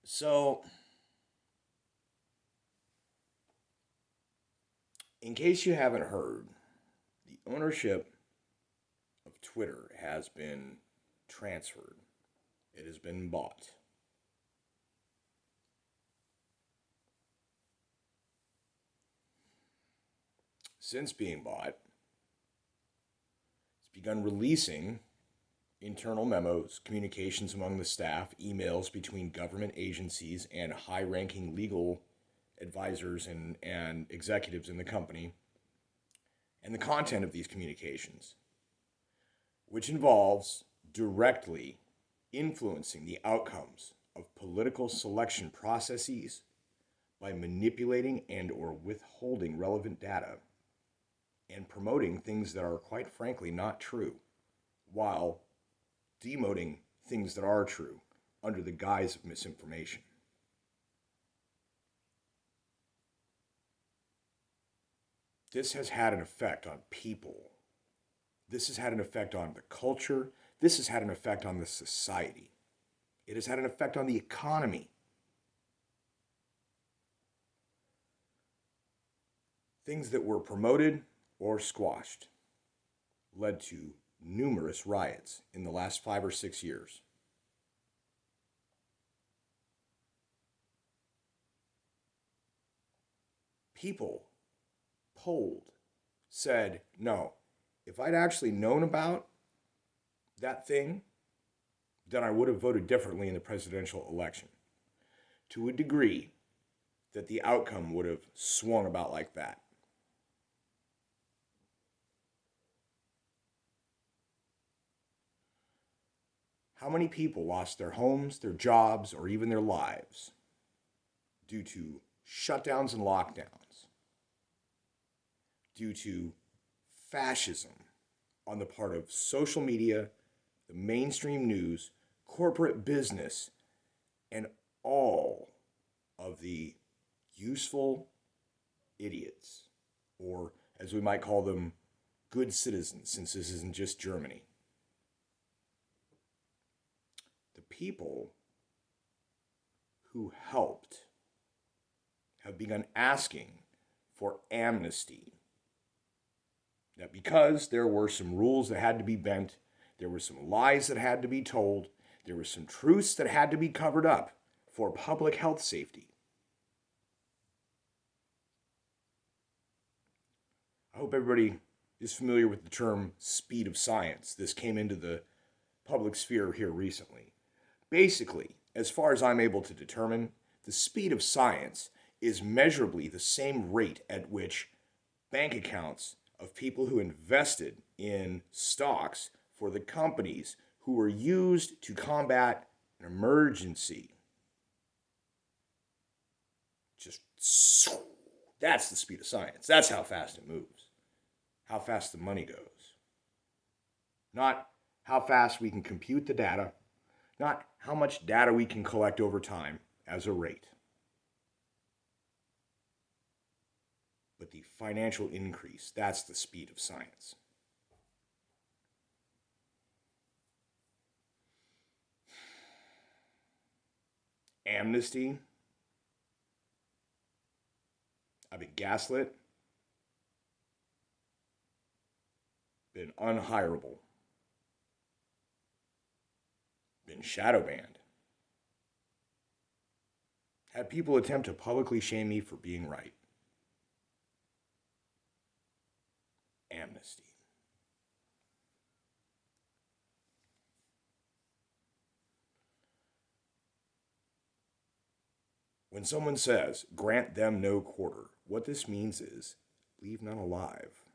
So, in case you haven't heard, the ownership of Twitter has been transferred. It has been bought. Since being bought, it's begun releasing internal memos, communications among the staff, emails between government agencies and high ranking legal advisors and executives in the company, and the content of these communications, which involves directly influencing the outcomes of political selection processes by manipulating and or withholding relevant data and promoting things that are quite frankly not true while demoting things that are true under the guise of misinformation. This has had an effect on people. This has had an effect on the culture. This has had an effect on the society. It has had an effect on the economy. Things that were promoted or squashed led to numerous riots in the last 5 or 6 years. People polled, said, no, if I'd actually known about that thing, then I would have voted differently in the presidential election. To a degree that the outcome would have swung about like that. How many people lost their homes, their jobs, or even their lives due to shutdowns and lockdowns, due to fascism on the part of social media, the mainstream news, corporate business, and all of the useful idiots, or as we might call them, good citizens, since this isn't just Germany. The people who helped have begun asking for amnesty. That because there were some rules that had to be bent, there were some lies that had to be told, there were some truths that had to be covered up for public health safety. I hope everybody is familiar with the term speed of science. This came into the public sphere here recently. Basically, as far as I'm able to determine, the speed of science is measurably the same rate at which bank accounts of people who invested in stocks for the companies who were used to combat an emergency. Just that's the speed of science. That's how fast it moves, how fast the money goes. Not how fast we can compute the data, not how much data we can collect over time as a rate, but the financial increase. That's the speed of science. Amnesty. I've been gaslit, been unhireable, been shadow banned, had people attempt to publicly shame me for being right. Amnesty. When someone says, grant them no quarter, what this means is leave none alive.